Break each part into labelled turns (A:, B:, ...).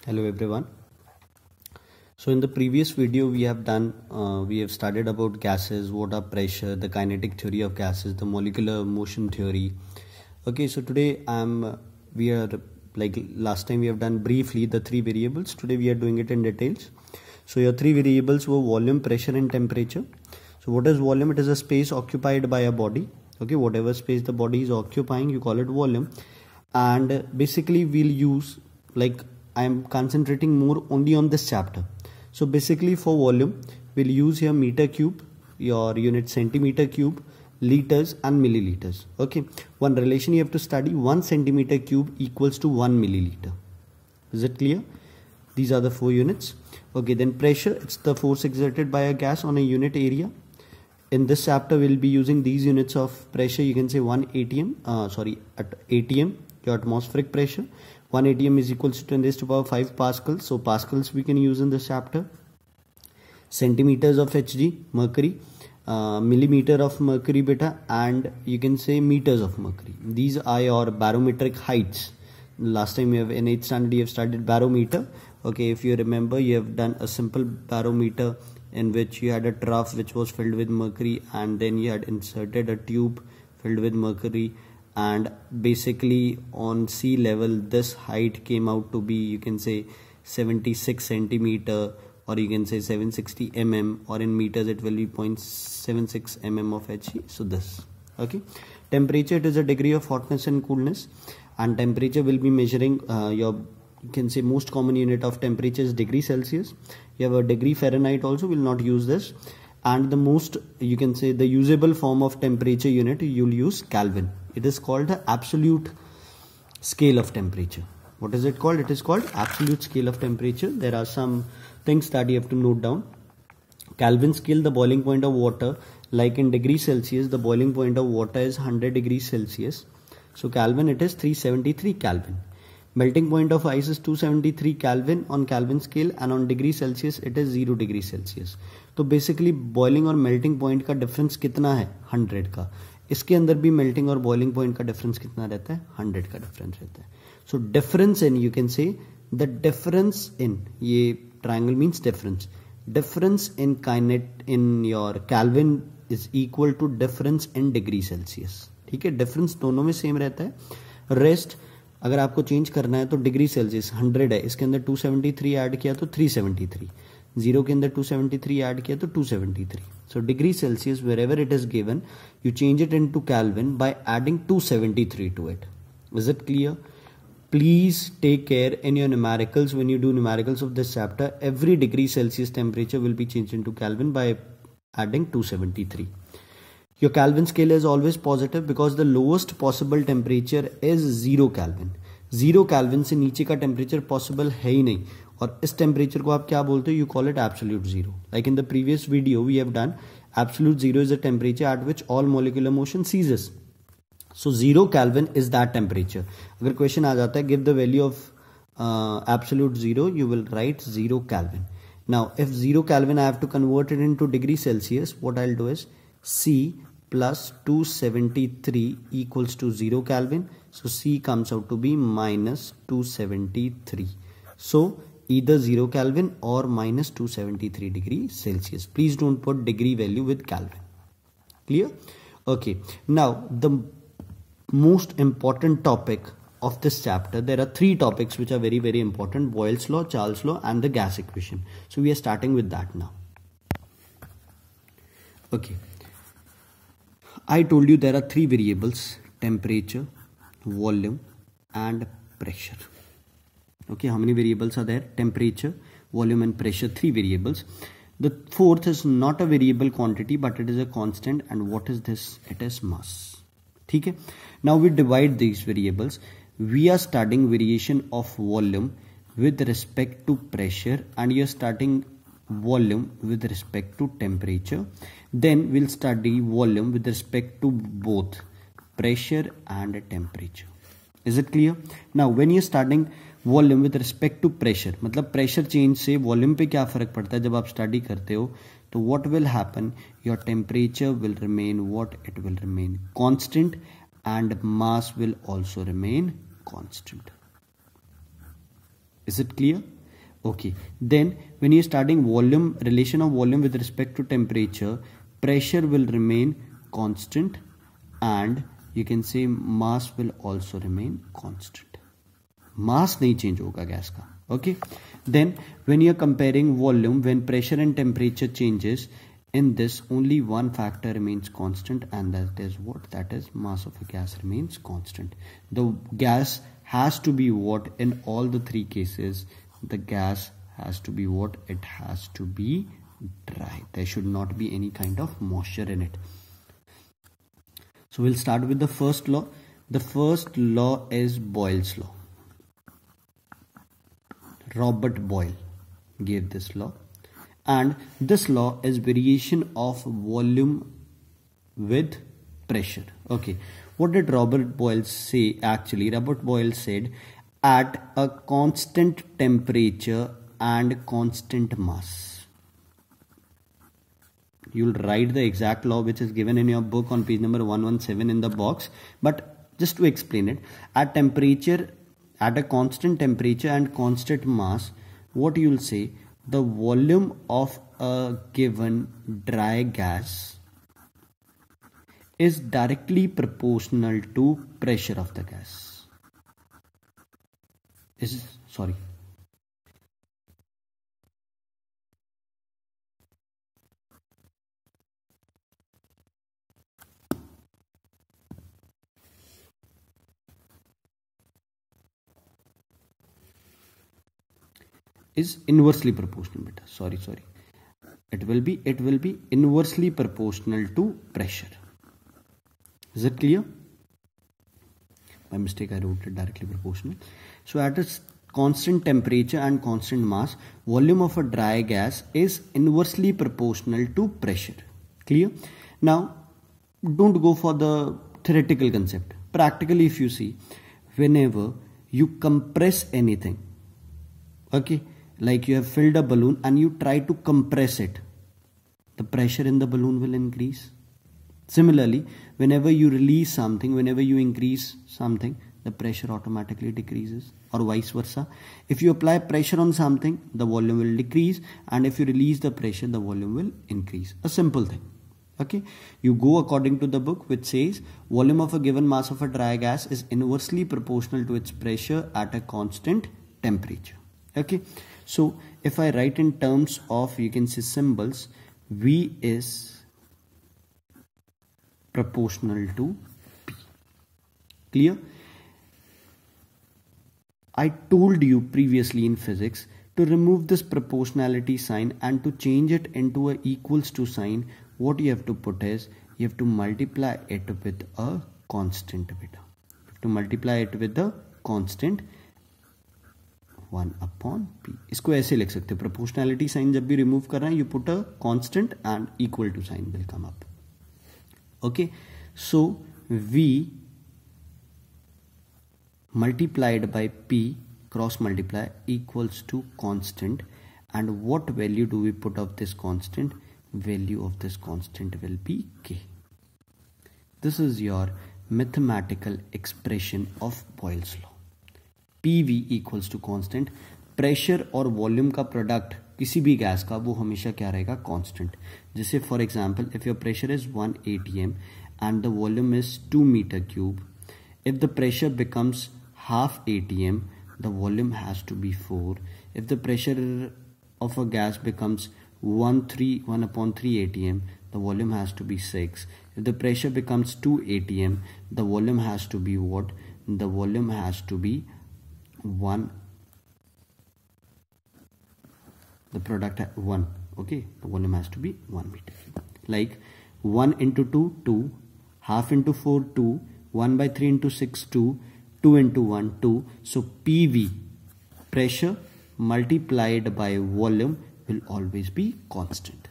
A: Hello everyone. So in the previous video we have started about gases, what are pressure, the kinetic theory of gases, the molecular motion theory. Okay, so today we are like last time we have done briefly the three variables. Today we are doing it in details. So your three variables were volume, pressure and temperature. So what is volume? It is a space occupied by a body. Okay, whatever space the body is occupying, you call it volume. And basically we'll use, like, I am concentrating more only on this chapter. So basically for volume, we'll use here meter cube, your unit centimeter cube, liters and milliliters. Okay, one relation you have to study: 1 centimeter cube equals to 1 milliliter. Is it clear? These are the 4 units. Okay, then pressure, it's the force exerted by a gas on a unit area. In this chapter we'll be using these units of pressure. You can say 1 atm, at atm, your atmospheric pressure. 1 atm is equals to 10 raised to power 5 pascals. So pascals we can use in this chapter. Centimeters of Hg, mercury, millimeter of mercury beta, and you can say meters of mercury. These are your barometric heights. Last time you have in 8th standard you have studied barometer. Okay, if you remember, you have done a simple barometer in which you had a trough which was filled with mercury, and then you had inserted a tube filled with mercury, and basically on sea level this height came out to be, you can say, 76 centimeter, or you can say 760 mm, or in meters it will be 0.76 mm of Hg. So this, okay. Temperature, it is a degree of hotness and coolness, and temperature will be measuring you can say most common unit of temperature is degree Celsius. You have a degree Fahrenheit also, will not use this. And the most, you can say, the usable form of temperature unit, you'll use Kelvin. It is called the absolute scale of temperature. What is it called? It is called absolute scale of temperature. There are some things that you have to note down. Kelvin scale, the boiling point of water, like in degree Celsius, the boiling point of water is 100 degrees Celsius. So Kelvin, it is 373 Kelvin. Melting point of ice is 273 Kelvin on Kelvin scale, and on degree Celsius it is 0 degree Celsius. तो basically boiling और melting point का difference कितना है? 100 का. इसके अंदर भी melting और बॉइलिंग पॉइंट का डिफरेंस कितना रहता है? 100 का डिफरेंस रहता है. So difference in, you can say the difference in, ये triangle means difference in kinet in your kelvin is equal to difference in degree Celsius. ठीक है, डिफरेंस दोनों में सेम रहता है. रेस्ट अगर आपको चेंज करना है तो डिग्री सेल्सियस 100 है, इसके अंदर 273 ऐड किया तो 373, 0 के अंदर 273 ऐड किया तो 273. So degree Celsius wherever it is given, you change it into kelvin by adding 273 to it. Is it clear? Please take care in your numericals. When you do numericals of this chapter, every degree Celsius temperature will be changed into Kelvin by adding 273. Your Kelvin scale is always positive because the lowest possible temperature is 0 Kelvin. 0 Kelvin से नीचे का temperature possible है ही नहीं, और इस temperature को आप क्या बोलते हो? You call it absolute zero. Like in the previous video we have done, absolute zero is the temperature at which all molecular motion ceases. So 0 Kelvin is that temperature. अगर क्वेश्चन आ जाता है give the value of absolute zero, you will write 0 Kelvin. Now if 0 Kelvin I have to convert it into degree Celsius, what I'll do is C plus 273 equals to 0 Kelvin. So C comes out to be minus 273. So either 0 Kelvin or minus 273 degree Celsius. Please don't put degree value with Kelvin. Clear? Okay. Now the most important topic of this chapter, there are 3 topics which are very, very important: Boyle's law, Charles' law and the gas equation. So we are starting with that now. Okay, I told you there are 3 variables: temperature, volume and pressure. Okay, how many variables are there? Temperature, volume and pressure, 3 variables. The 4th is not a variable quantity, but it is a constant. And what is this? It is mass. ठीक है. Now we divide these variables. We are studying variation of volume with respect to pressure, and you are studying volume with respect to temperature. Then we'll study volume with respect to both pressure and temperature. Is it clear? Now when you're studying volume with respect to pressure, मतलब pressure change से volume पे क्या फर्क पड़ता है जब आप study करते हो, तो what will happen? Your temperature will remain what? It will remain constant, and mass will also remain constant. Is it clear? Okay. Then when you're starting volume, relation of volume with respect to temperature, pressure will remain constant and you can say mass will also remain constant. Mass nahi change hoga gas ka. Okay. Then when you're comparing volume, when pressure and temperature changes, in this only one factor remains constant, and that is what? That is mass of a gas remains constant. The gas has to be what in all the three cases? The gas has to be what? It has to be dry. There should not be any kind of moisture in it. So we'll start with the first law. The first law is Boyle's law. Robert Boyle gave this law, and this law is variation of volume with pressure. Okay, what did Robert Boyle say? Actually, Robert Boyle said at a constant temperature and constant mass. You'll write the exact law which is given in your book on page number 117 in the box, but just to explain it, at temperature, at a constant temperature and constant mass, what you'll say, the volume of a given dry gas is directly proportional to pressure of the gas. Is inversely proportional, beta. Sorry. It will be inversely proportional to pressure. Is it clear? By mistake I wrote it directly proportional. So at a constant temperature and constant mass, volume of a dry gas is inversely proportional to pressure. Clear? Now don't go for the theoretical concept. Practically, if you see, whenever you compress anything, okay, like you have filled a balloon and you try to compress it, the pressure in the balloon will increase. Similarly, whenever you release something, whenever you increase something, the pressure automatically decreases, or vice versa. If you apply pressure on something, the volume will decrease, and if you release the pressure, the volume will increase. A simple thing. Okay, you go according to the book which says volume of a given mass of a dry gas is inversely proportional to its pressure at a constant temperature. Okay, so if I write in terms of, you can say, symbols, V is proportional to P. Clear? I told you previously in physics to remove this proportionality sign and to change it into a equals to sign. What you have to put is, you have to multiply it with a constant beta. You have to multiply it with the constant 1 upon P. इसको ऐसे लिख सकते हैं, proportionality sign जब भी remove कर रहे हैं, you put a constant and equal to sign will come up. Okay, so V multiplied by P cross multiply equals to constant, and what value do we put of this constant? Value of this constant will be K. This is your mathematical expression of Boyle's law. PV equals to constant. Pressure और volume का product किसी भी gas का वो हमेशा क्या रहेगा? Constant. जैसे for example, if your pressure is 1 atm and the volume is 2 meter cube, if the pressure becomes half atm, the volume has to be 4. If the pressure of a gas becomes 1 upon 3 atm, the volume has to be 6. If the pressure becomes 2 atm, the volume has to be what? The volume has to be 1. The product 1. Okay, the volume has to be 1 meter. Like 1 into 2, 2, half into 4, 2, 1 by 3 into 6, 2, 2 into 1, 2. So PV, pressure multiplied by volume, will always be constant.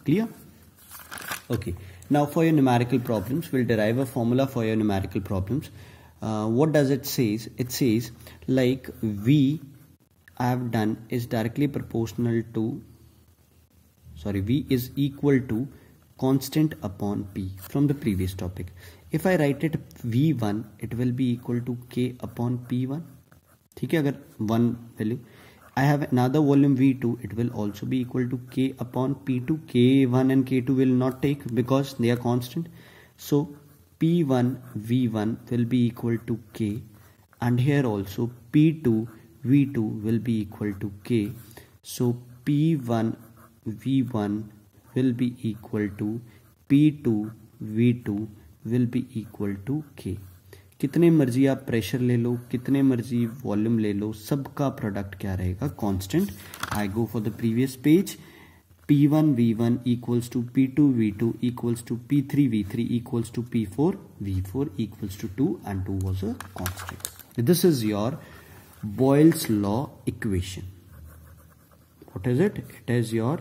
A: Clear? Okay, now for your numerical problems, we'll derive a formula for your numerical problems. What does it says? It says like V I have done is directly proportional to, V is equal to constant upon P from the previous topic. If I write it V1, it will be equal to K upon P1. ठीक है, अगर 1 value, I have another volume V2, it will also be equal to K upon P2. K1 and K2 will not take because they are constant. So P1 V1 will be equal to K, and here also P2 V2 will be equal to K. So P1 V1 will be equal to P2 V2 will be equal to K. कितने मर्जी आप pressure ले लो, कितने मर्जी volume ले लो, सबका product क्या रहेगा? Constant. I go for the previous page. P1 V1 equals to P2 V2 equals to P3 V3 equals to P4 V4 equals to 2, and 2 was a constant. This is your Boyle's law equation. What is it? It is your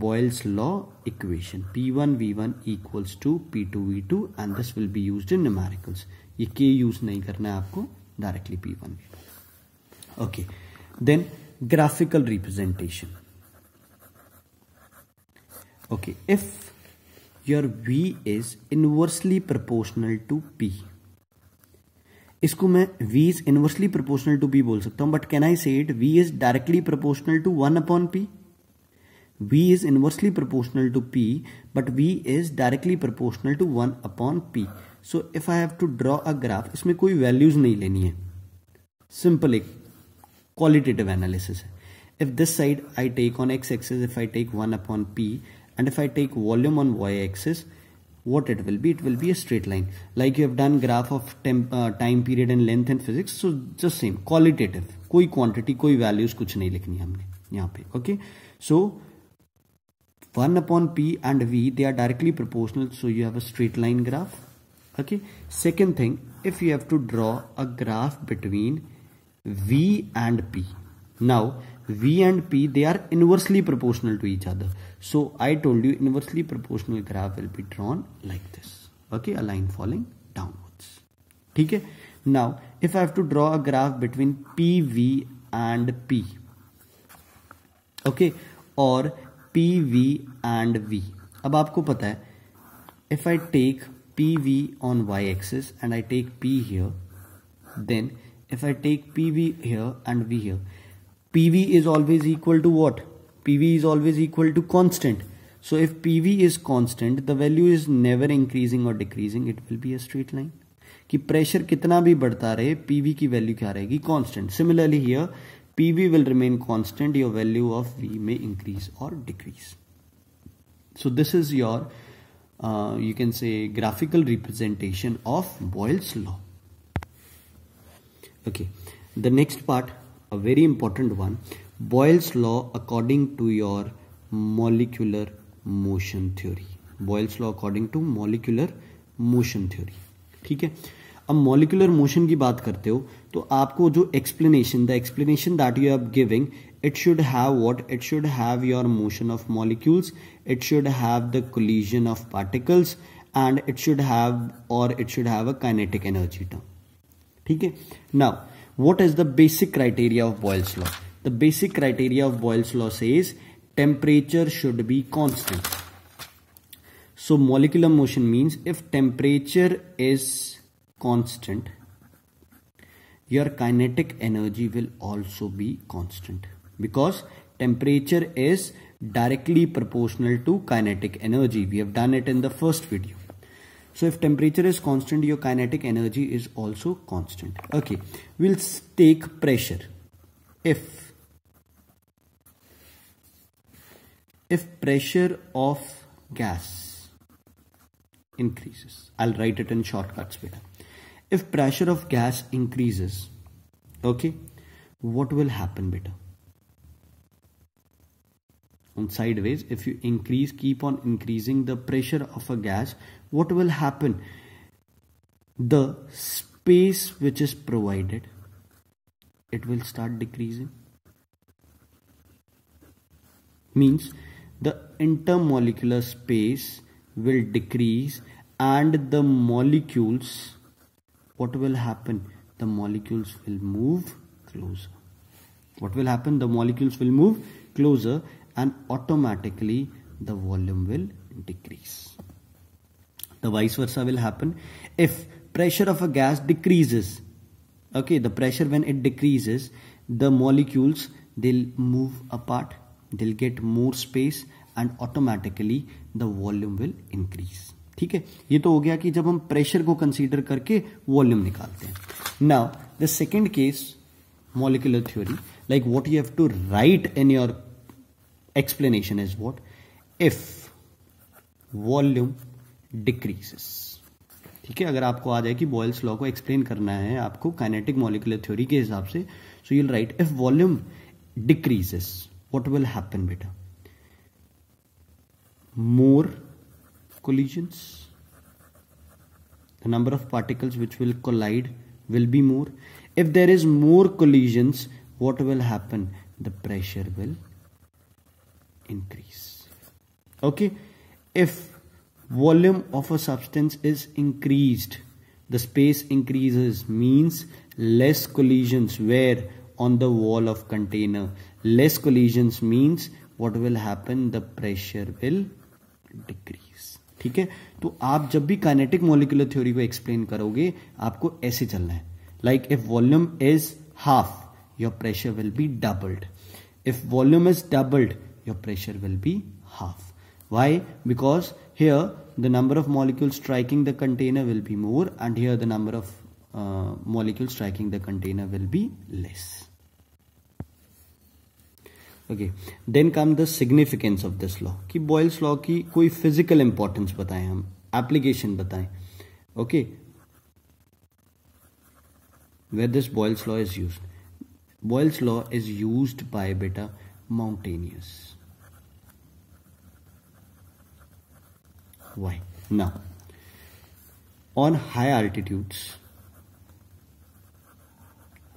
A: Boyle's law equation. P1 V1 equals to P2 V2, and this will be used in numericals. ये K use नहीं करना है आपको, directly P1 V2. Okay, then graphical representation. Okay, if your V is inversely proportional to P, इसको मैं V is inversely proportional to P बोल सकता हूं, but can I say it V is directly proportional to 1 upon P? V is inversely proportional to P, but V is directly proportional to 1 upon P. So if I have to draw a graph, इसमें कोई values नहीं लेनी है, simple एक qualitative analysis है. If this side I take on x axis, if I take 1 upon P, and if I take volume on y axis, what it will be? It will be a straight line, like you have done graph of time period and length in physics. So just same qualitative, कोई quantity, कोई values कुछ नहीं लिखनी हमने यहाँ पे. Okay, so 1 upon P and V, they are directly proportional, so you have a straight line graph. Okay, second thing, if you have to draw a graph between V and P, now V and P, they are inversely proportional to each other. So I told you inversely proportional graph will be drawn like this. Okay, a line falling downwards. ठीक है. Now if I have to draw a graph between PV and P, okay, or PV and V. अब आपको पता है, if I take PV on y axis and I take P here, then if I take PV here and V here, PV is always equal to what? PV is always equal to constant. So if PV is constant, the value is never increasing or decreasing, it will be a straight line. कि pressure कितना भी बढ़ता रहे, PV की value क्या रहेगी? Constant. Similarly here PV will remain constant, your value of V may increase or decrease. So this is your you can say graphical representation of Boyle's law. Okay, the next part, a very important one, Boyle's law according to your molecular motion theory. Boyle's law according to molecular motion theory. ठीक है. अब molecular motion की बात करते हो तो आपको जो explanation, the explanation that you are giving, it should have what? It should have your motion of molecules, it should have the collision of particles, and it should have a kinetic energy term. ठीक है. Now what is the basic criteria of Boyle's law? The basic criteria of Boyle's law says temperature should be constant. So molecular motion means if temperature is constant, your kinetic energy will also be constant, because temperature is directly proportional to kinetic energy. We have done it in the first video. So if temperature is constant, your kinetic energy is also constant. Okay, we'll take pressure. If pressure of gas increases, I'll write it in shortcuts beta. If pressure of gas increases, okay, what will happen beta? On sideways, if you keep on increasing the pressure of a gas, what will happen? The space which is provided, it will start decreasing. Means the intermolecular space will decrease, and the molecules, what will happen? The molecules will move closer. What will happen? The molecules will move closer, and automatically the volume will decrease. The vice versa will happen. If pressure of a gas decreases, Okay, the pressure when it decreases, the molecules, they'll move apart, they'll get more space and automatically the volume will increase. ठीक है, ये तो हो गया कि जब हम pressure को कंसीडर करके वॉल्यूम निकालते हैं. Now the second case, molecular theory, like what you have to write in your explanation is what? If volume decreases. ठीक है, अगर आपको आ जाए कि बॉयल्स लॉ को एक्सप्लेन करना है आपको काइनेटिक मॉलिक्यूलर थ्योरी के हिसाब से, so you will write if volume decreases what will happen बेटा? मोर collisions, the number of particles which will collide will be more. If there is more collisions, what will happen? The pressure will increase. Okay, if volume of a substance is increased, the space increases, means less collisions. Where? On the wall of container. Less collisions means what will happen? The pressure will decrease. ठीक है, तो आप जब भी kinetic molecular theory को explain करोगे आपको ऐसे चलना है. Like if volume is half, your pressure will be doubled. If volume is doubled, your pressure will be half. Why? Because here the number of molecule striking the container will be more and here the number of molecule striking the container will be less. Okay, then come the significance of this law, कि Boyle's law की कोई physical importance बताएं, हम application बताएं. Okay, where this Boyle's law is used. Boyle's law is used by बेटा mountaineers. Why? Now on high altitudes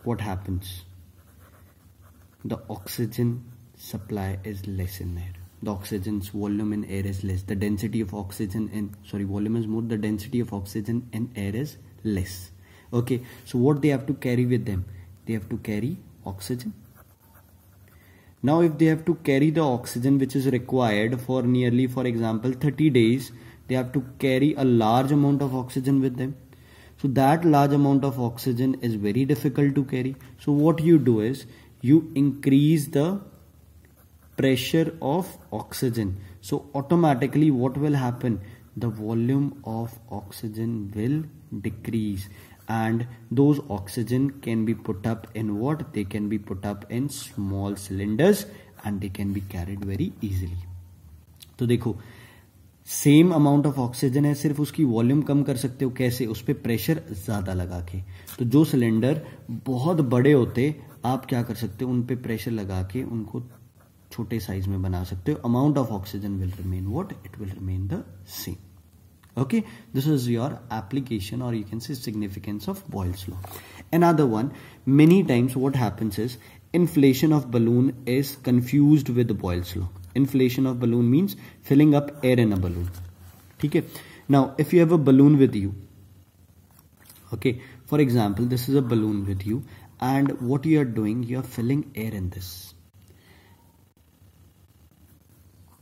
A: what happens? The oxygen supply is less in air. The oxygen's volume in air is less. The density of oxygen in, volume is more, the density of oxygen in air is less. Okay, so what they have to carry with them? They have to carry oxygen. Now if they have to carry the oxygen which is required for nearly, for example, 30 days, they have to carry a large amount of oxygen with them. So that large amount of oxygen is very difficult to carry. So what you do is, you increase the pressure of oxygen. So automatically what will happen? The volume of oxygen will decrease, and those oxygen can be put up in what? They can be put up in small cylinders and they can be carried very easily. तो देखो, same amount of oxygen है, सिर्फ उसकी volume कम कर सकते हो. कैसे? उस पर प्रेशर ज्यादा लगा के. तो जो सिलेंडर बहुत बड़े होते, आप क्या कर सकते हो? उन पे प्रेशर लगा के उनको छोटे साइज में बना सकते हो. Amount of oxygen will remain what? It will remain the same. Okay, this is your application, or you can say significance of Boyle's law. Another one, many times what happens is inflation of balloon is confused with Boyle's law. Inflation of balloon means filling up air in a balloon. Okay, now if you have a balloon with you, okay, for example, this is a balloon with you, and what you are doing, you are filling air in this.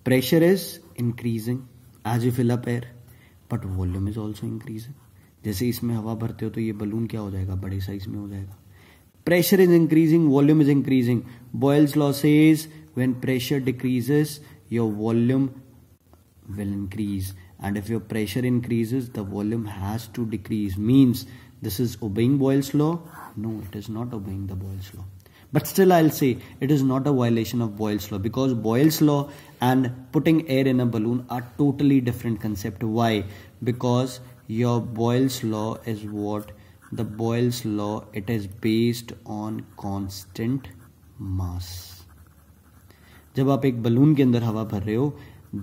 A: Pressure is increasing as you fill up air, but volume is also increasing. जैसे इसमें हवा भरते हो तो ये balloon क्या हो जाएगा? बड़े साइज में हो जाएगा. Pressure is increasing, volume is increasing. Boils law says when pressure decreases your volume will increase, and if your pressure increases the volume has to decrease. Means this is obeying Boyle's law? No, it is not obeying the Boyle's law. But still I'll say it is not a violation of Boyle's law, because Boyle's law and putting air in a balloon are totally different concept. Why? Because your Boyle's law is what? The Boyle's law, it is based on constant mass. जब आप एक balloon के अंदर हवा भर रहे हो,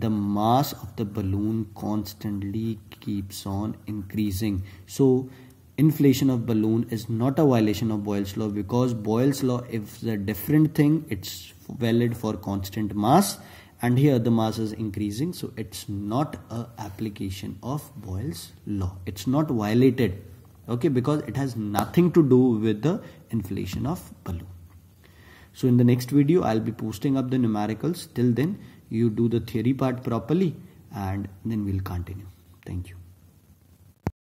A: the mass of the balloon constantly keeps on increasing. So inflation of balloon is not a violation of Boyle's law, because Boyle's law is a different thing. It's valid for constant mass, and here the mass is increasing, so it's not a application of Boyle's law. It's not violated, okay, because it has nothing to do with the inflation of balloon. So in the next video I'll be posting up the numericals. Till then you do the theory part properly, and then we'll continue. Thank you.